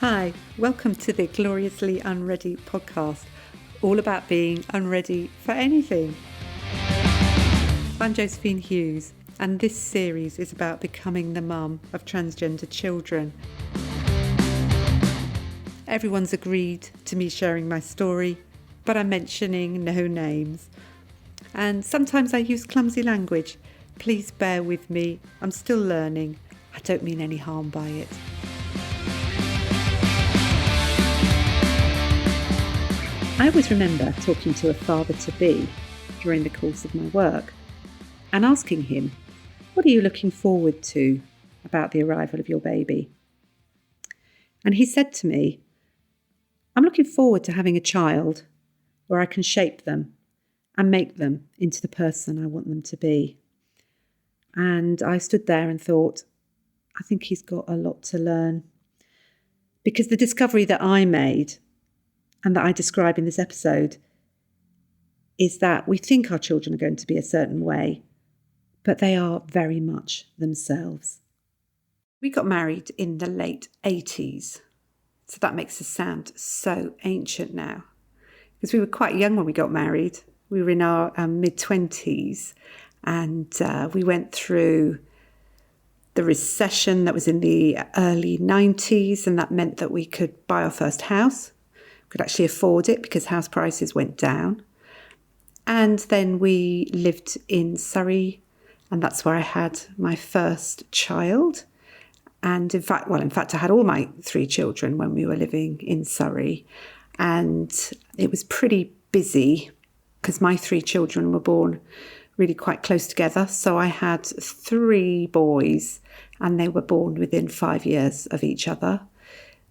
Hi, welcome to the Gloriously Unready podcast, all about being unready for anything. I'm Josephine Hughes, and this series is about becoming the mum of transgender children. Everyone's agreed to me sharing my story, but I'm mentioning no names. And sometimes I use clumsy language. Please bear with me, I'm still learning. I don't mean any harm by it. I always remember talking to a father-to-be during the course of my work and asking him, what are you looking forward to about the arrival of your baby? And he said to me, I'm looking forward to having a child where I can shape them and make them into the person I want them to be. And I stood there and thought, I think he's got a lot to learn. Because the discovery that I made and that I describe in this episode is that we think our children are going to be a certain way, but they are very much themselves. We got married in the late 80s, so that makes us sound so ancient now, because we were quite young when we got married. We were in our mid-20s, and we went through the recession that was in the early 90s, and that meant that we could buy our first house. Could actually afford it because house prices went down. And then we lived in Surrey, and that's where I had my first child. And in fact, I had all my three children when we were living in Surrey. And it was pretty busy because my three children were born really quite close together. So I had three boys and they were born within 5 years of each other.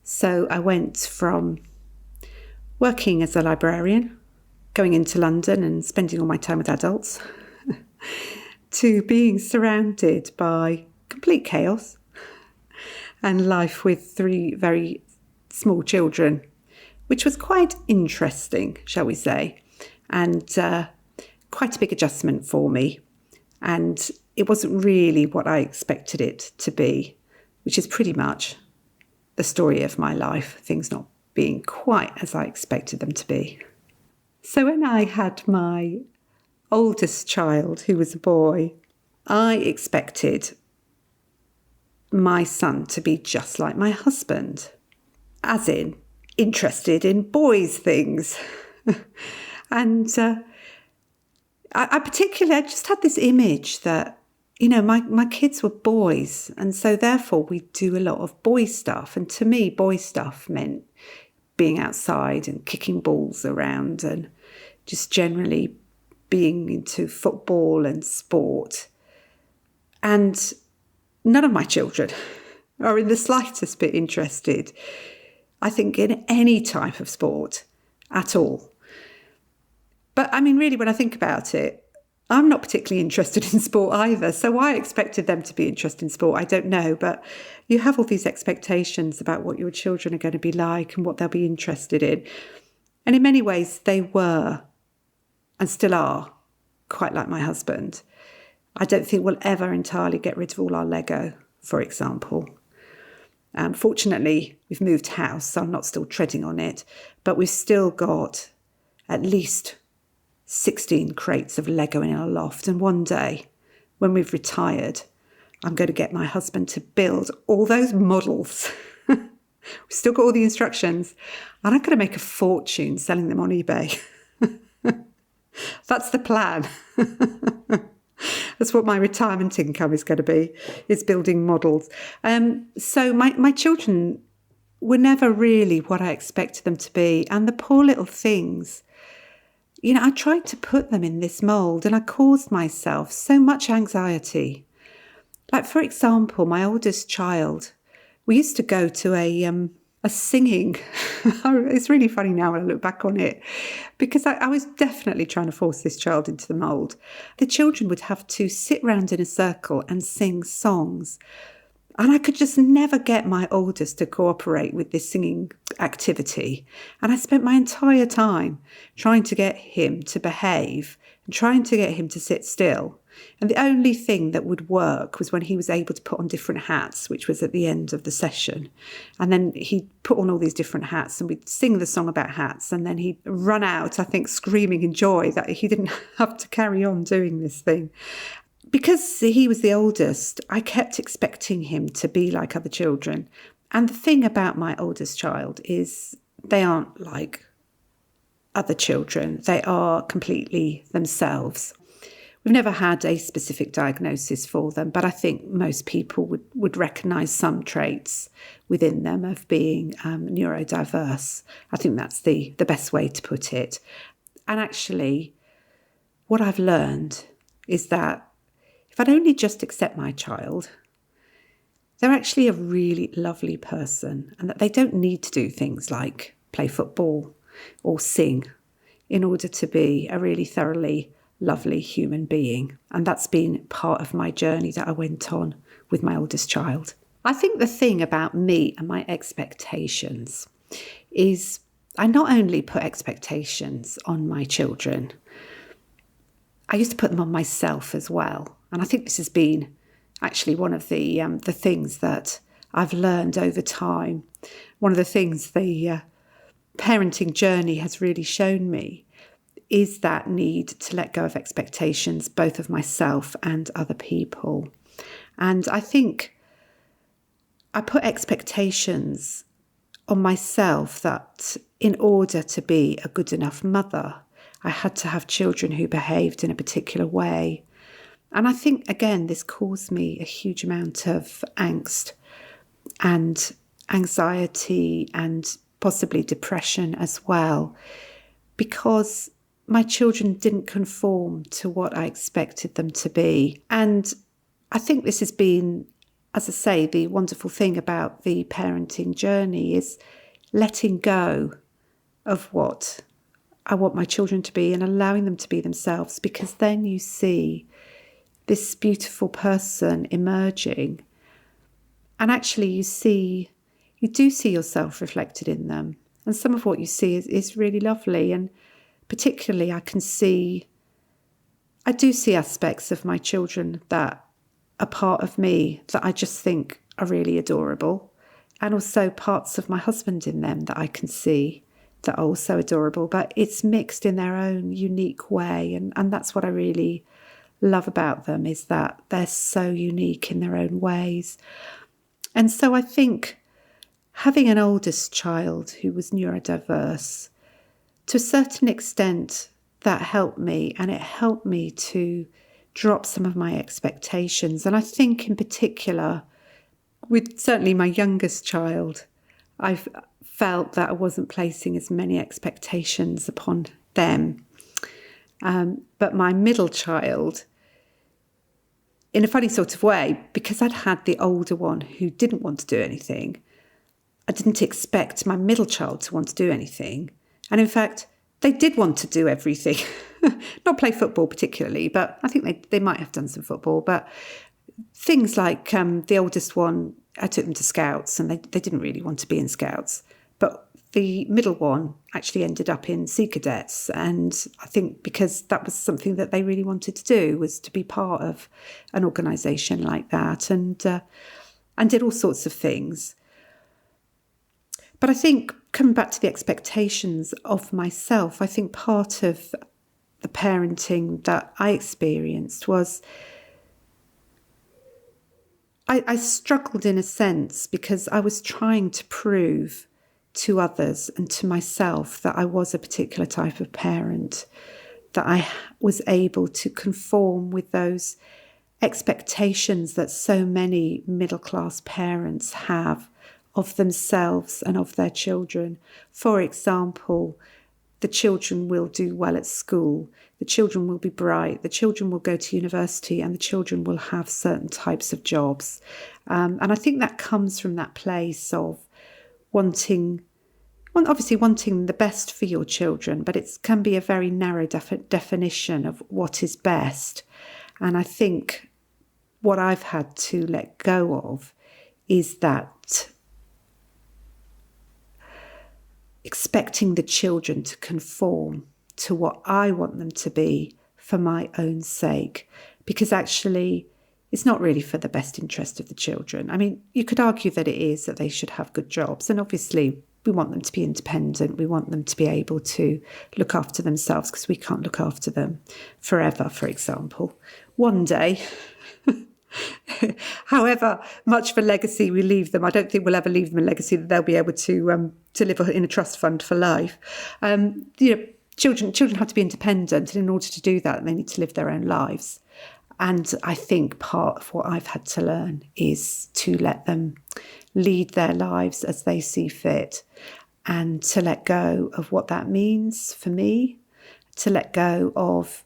So I went from working as a librarian, going into London and spending all my time with adults, to being surrounded by complete chaos and life with three very small children, which was quite interesting, shall we say, and quite a big adjustment for me. And it wasn't really what I expected it to be, which is pretty much the story of my life, things not being quite as I expected them to be. So when I had my oldest child, who was a boy, I expected my son to be just like my husband, as in interested in boys' things. And I just had this image that, my kids were boys, and so therefore we do a lot of boy stuff. And to me, boy stuff meant being outside and kicking balls around and just generally being into football and sport. And none of my children are in the slightest bit interested, I think, in any type of sport at all. But I mean, really, when I think about it, I'm not particularly interested in sport either. So why I expected them to be interested in sport, I don't know. But you have all these expectations about what your children are going to be like and what they'll be interested in. And in many ways, they were and still are quite like my husband. I don't think we'll ever entirely get rid of all our Lego, for example. Fortunately, we've moved house, so I'm not still treading on it. But we've still got at least 16 crates of Lego in our loft. And one day, when we've retired, I'm going to get my husband to build all those models. We've still got all the instructions. And I'm going to make a fortune selling them on eBay. That's the plan. That's what my retirement income is going to be, is building models. So my children were never really what I expected them to be. And the poor little things, I tried to put them in this mould and I caused myself so much anxiety. Like, for example, my oldest child, we used to go to a singing. It's really funny now when I look back on it, because I was definitely trying to force this child into the mould. The children would have to sit round in a circle and sing songs. And I could just never get my oldest to cooperate with this singing activity. And I spent my entire time trying to get him to behave and trying to get him to sit still. And the only thing that would work was when he was able to put on different hats, which was at the end of the session. And then he'd put on all these different hats and we'd sing the song about hats. And then he'd run out, I think, screaming in joy that he didn't have to carry on doing this thing. Because he was the oldest, I kept expecting him to be like other children. And the thing about my oldest child is they aren't like other children. They are completely themselves. We've never had a specific diagnosis for them, but I think most people would recognise some traits within them of being neurodiverse. I think that's the best way to put it. And actually, what I've learned is that if I'd only just accept my child, they're actually a really lovely person and that they don't need to do things like play football or sing in order to be a really thoroughly lovely human being. And that's been part of my journey that I went on with my oldest child. I think the thing about me and my expectations is I not only put expectations on my children, I used to put them on myself as well. And I think this has been actually one of the things that I've learned over time. One of the things the parenting journey has really shown me is that need to let go of expectations, both of myself and other people. And I think I put expectations on myself that in order to be a good enough mother, I had to have children who behaved in a particular way. And I think, again, this caused me a huge amount of angst and anxiety and possibly depression as well, because my children didn't conform to what I expected them to be. And I think this has been, as I say, the wonderful thing about the parenting journey is letting go of what I want my children to be and allowing them to be themselves, because then you see this beautiful person emerging and actually you do see yourself reflected in them. And some of what you see is really lovely. And particularly I do see aspects of my children that are part of me that I just think are really adorable. And also parts of my husband in them that I can see that are also adorable. But it's mixed in their own unique way. And that's what I really love about them, is that they're so unique in their own ways. And so I think having an oldest child who was neurodiverse, to a certain extent, that helped me, and it helped me to drop some of my expectations. And I think in particular, with certainly my youngest child, I've felt that I wasn't placing as many expectations upon them. But my middle child, in a funny sort of way, because I'd had the older one who didn't want to do anything, I didn't expect my middle child to want to do anything. And in fact, they did want to do everything. Not play football particularly, but I think they might have done some football. But things like the oldest one, I took them to Scouts and they didn't really want to be in Scouts. But the middle one actually ended up in Sea Cadets. And I think because that was something that they really wanted to do, was to be part of an organisation like that, and did all sorts of things. But I think, coming back to the expectations of myself, I think part of the parenting that I experienced was I struggled in a sense because I was trying to prove to others and to myself that I was a particular type of parent, that I was able to conform with those expectations that so many middle-class parents have of themselves and of their children. For example, the children will do well at school, the children will be bright, the children will go to university, and the children will have certain types of jobs. And I think that comes from that place of wanting the best for your children, but it can be a very narrow definition of what is best. And I think what I've had to let go of is that expecting the children to conform to what I want them to be for my own sake, because actually it's not really for the best interest of the children. I mean, you could argue that it is, that they should have good jobs. And obviously we want them to be independent. We want them to be able to look after themselves, because we can't look after them forever, for example. One day, however much of a legacy we leave them, I don't think we'll ever leave them a legacy that they'll be able to live in a trust fund for life. Children have to be independent, and in order to do that, they need to live their own lives. And I think part of what I've had to learn is to let them lead their lives as they see fit, and to let go of what that means for me, to let go of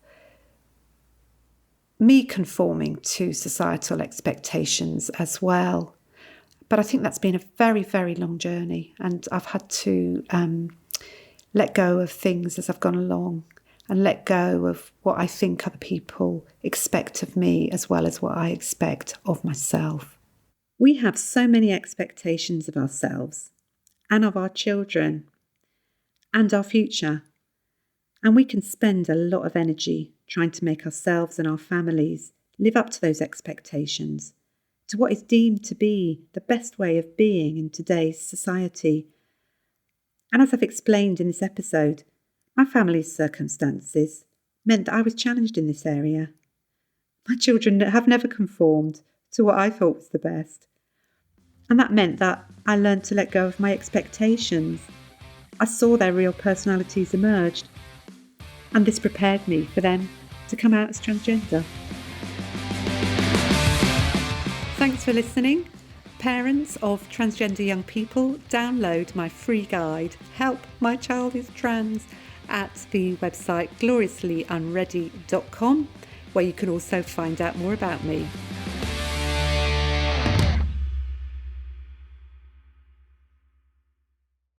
me conforming to societal expectations as well. But I think that's been a very, very long journey, and I've had to let go of things as I've gone along, and let go of what I think other people expect of me as well as what I expect of myself. We have so many expectations of ourselves and of our children and our future, and we can spend a lot of energy trying to make ourselves and our families live up to those expectations, to what is deemed to be the best way of being in today's society. And as I've explained in this episode, my family's circumstances meant that I was challenged in this area. My children have never conformed to what I thought was the best. And that meant that I learned to let go of my expectations. I saw their real personalities emerged, and this prepared me for them to come out as transgender. Thanks for listening. Parents of transgender young people, download my free guide, Help My Child is Trans, at the website gloriouslyunready.com, where you can also find out more about me.